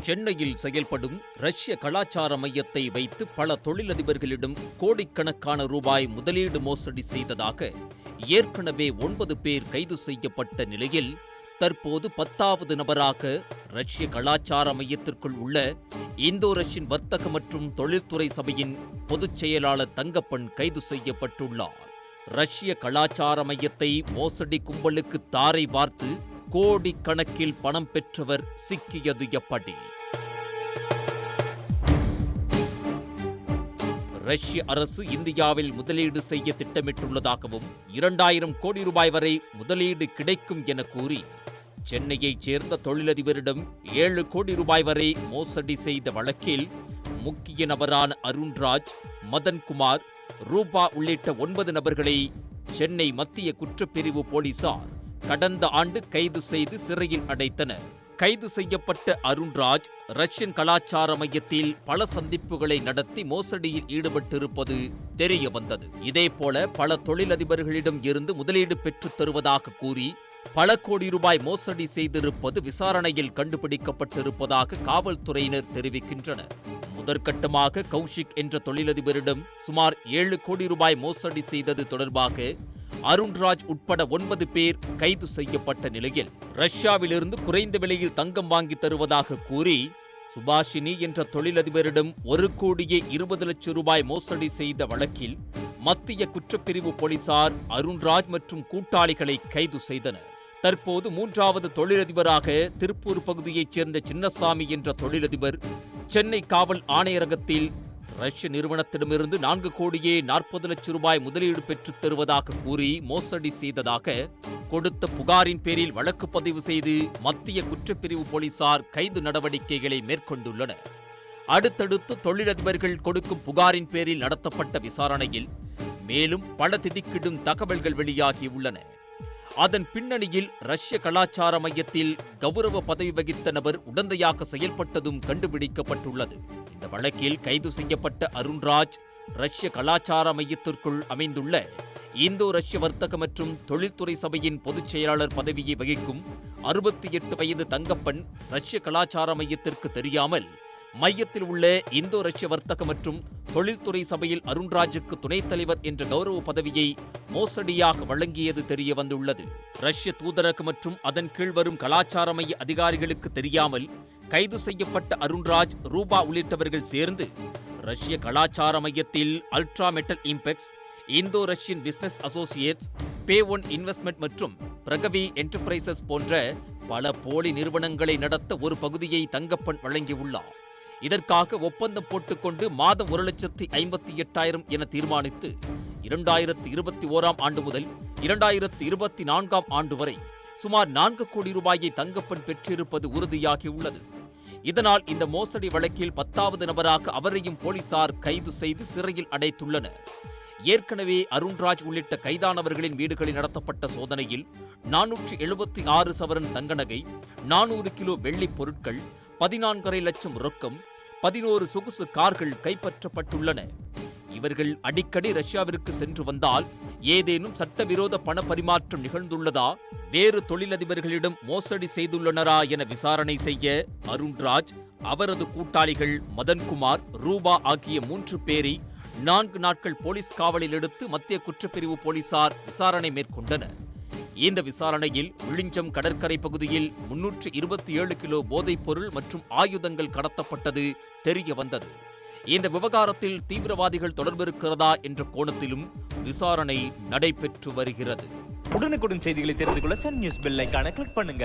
சென்னையில் செயல்படும் ரஷ்ய கலாச்சார மையத்தை வைத்து பல தொழிலதிபர்களிடம் கோடிக்கணக்கான ரூபாய் முதலீடு மோசடி செய்ததாக ஏற்கனவே 9 பேர் கைது செய்யப்பட்ட நிலையில் தற்போது 10வது நபராக ரஷ்ய கலாச்சார மையத்திற்குள் உள்ள இந்தோ ரஷ்யன் வர்த்தக மற்றும் தொழில்துறை சபையின் பொதுச் செயலாளர் தங்கப்பன் கைது செய்யப்பட்டுள்ளார். ரஷ்ய கலாச்சார மையத்தை மோசடி கும்பலுக்கு தாரை வார்த்து கோடிக்கணக்கில் பணம் பெற்றவர் சிக்கியது எப்படி? ரஷ்ய அரசு இந்தியாவில் முதலீடு செய்ய திட்டமிட்டுள்ளதாகவும் 2000 கோடி ரூபாய் வரை முதலீடு கிடைக்கும் என கூறி சென்னையைச் சேர்ந்த தொழிலதிபரிடம் 7 கோடி ரூபாய் வரை மோசடி செய்த வழக்கில் முக்கிய நபரான அருண்ராஜ், மதன்குமார், ரூபா உள்ளிட்ட 9 நபர்களை சென்னை மத்திய குற்றப்பிரிவு போலீசார் கடந்த ஆண்டு கைது செய்து சிறையில் அடைத்தனர். கைது செய்யப்பட்ட அருண்ராஜ் ரஷ்யன் கலாச்சார மையத்தில் பல சந்திப்புகளை நடத்தி மோசடியில் ஈடுபட்டிருப்பது தெரிய வந்தது. இதேபோல பல தொழிலதிபர்களிடம் இருந்து முதலீடு பெற்றுத் தருவதாக கூறி பல கோடி ரூபாய் மோசடி செய்திருப்பது விசாரணையில் கண்டுபிடிக்கப்பட்டிருப்பதாக காவல்துறையினர் தெரிவிக்கின்றனர். முதற்கட்டமாக கௌஷிக் என்ற தொழிலதிபரிடம் சுமார் 7 கோடி ரூபாய் மோசடி செய்தது தொடர்பாக அருண்ராஜ் உட்பட 9 பேர் கைது செய்யப்பட்ட நிலையில் ரஷ்யாவிலிருந்து குறைந்த விலையில் தங்கம் வாங்கி தருவதாக கூறி சுபாஷினி என்ற தொழிலதிபரிடம் 1 கோடியே 20 லட்சம் ரூபாய் மோசடி செய்த வழக்கில் மத்திய குற்றப்பிரிவு போலீசார் அருண்ராஜ் மற்றும் கூட்டாளிகளை கைது செய்தனர். தற்போது 3வது தொழிலதிபராக திருப்பூர் பகுதியைச் சேர்ந்த சின்னசாமி என்ற தொழிலதிபர் சென்னை காவல் ஆணையரகத்தில் ரஷ்ய நிறுவனத்திடமிருந்து 4 கோடியே 40 லட்சம் ரூபாய் முதலீடு பெற்றுத் தருவதாக கூறி மோசடி செய்ததாக கொடுத்த புகாரின் பேரில் வழக்கு பதிவு செய்து மத்திய குற்றப்பிரிவு போலீசார் கைது நடவடிக்கைகளை மேற்கொண்டுள்ளனர். அடுத்தடுத்து தொழிலதிபர்கள் கொடுக்கும் புகாரின் பேரில் நடத்தப்பட்ட விசாரணையில் மேலும் பல திடுக்கிடும் தகவல்கள் வெளியாகியுள்ளன. அதன் பின்னணியில் ரஷ்ய கலாச்சார மையத்தில் கௌரவ பதவி வகித்த நபர் உடந்தையாக செயல்பட்டதும் கண்டுபிடிக்கப்பட்டுள்ளது. இந்த வழக்கில் கைது செய்யப்பட்ட அருண்ராஜ் ரஷ்ய கலாச்சார மையத்திற்குள் அமைந்துள்ள இந்தோ ரஷ்ய வர்த்தக மற்றும் தொழில்துறை சபையின் பொதுச் செயலாளர் பதவியை வகிக்கும் 68 வயது தங்கப்பன் ரஷ்ய கலாச்சார மையத்திற்கு தெரியாமல் மையத்தில் உள்ள இந்தோ ரஷ்ய வர்த்தக மற்றும் தொழில்துறை சபையில் அருண்ராஜுக்கு துணைத் தலைவர் என்ற கௌரவ பதவியை மோசடியாக வழங்கியது தெரிய வந்துள்ளது. ரஷ்ய தூதரகம் மற்றும் அதன் கீழ் வரும் கலாச்சார மைய அதிகாரிகளுக்கு தெரியாமல் கைது செய்யப்பட்ட அருண்ராஜ், ரூபா உள்ளிட்டவர்கள் சேர்ந்து ரஷ்ய கலாச்சார மையத்தில் அல்ட்ரா மெட்டல் இம்பெக்ஸ், இந்தோ ரஷ்யன் பிசினஸ் அசோசியேட்ஸ், பே1 இன்வெஸ்ட்மெண்ட் மற்றும் பிரகவி என்டர்பிரைசஸ் போன்ற பல போலி நிறுவனங்களை நடத்த ஒரு பகுதியை தங்கப்பன் வழங்கியுள்ளார். இதற்காக ஒப்பந்தம் போட்டுக்கொண்டு மாதம் 1,58,000 என தீர்மானித்து 2021ஆம் ஆண்டு முதல் 2024ஆம் ஆண்டு வரை சுமார் 4 கோடி ரூபாயை தங்கப்பன் பெற்றிருப்பது உறுதியாகியுள்ளது. இதனால் இந்த மோசடி வழக்கில் 10வது நபராக அவரையும் போலீசார் கைது செய்து சிறையில் அடைத்துள்ளனர். ஏற்கனவே அருண்ராஜ் உள்ளிட்ட கைதானவர்களின் வீடுகளில் நடத்தப்பட்ட சோதனையில் 476 சவரன் தங்க நகை, 400 கிலோ வெள்ளிப் பொருட்கள், 14.5 லட்சம் ரொக்கம், 11 சொகுசு கார்கள் கைப்பற்றப்பட்டுள்ளன. இவர்கள் அடிக்கடி ரஷ்யாவிற்கு சென்று வந்தால் ஏதேனும் சட்டவிரோத பண பரிமாற்றம் நிகழ்ந்துள்ளதா, வேறு தொழிலதிபர்களிடம் மோசடி செய்துள்ளனரா என விசாரணை செய்ய அருண்ராஜ், அவரது கூட்டாளிகள் மதன்குமார், ரூபா ஆகிய 3 பேரை 4 நாட்கள் போலீஸ் காவலில் எடுத்து மத்திய குற்றப்பிரிவு போலீசார் விசாரணை மேற்கொண்டனர். இந்த விசாரணையில் விழிஞ்சம் கடற்கரை பகுதியில் 327 கிலோ போதைப் பொருள் மற்றும் ஆயுதங்கள் கடத்தப்பட்டது தெரிய வந்தது. இந்த விவகாரத்தில் தீவிரவாதிகள் தொடர்பு இருக்கிறதா என்ற கோணத்திலும் விசாரணை நடைபெற்று வருகிறது. உடனுக்குடன் செய்திகளை தெரிந்து கொள்ள சன் நியூஸ் பெல் ஐகானை கிளிக் பண்ணுங்க.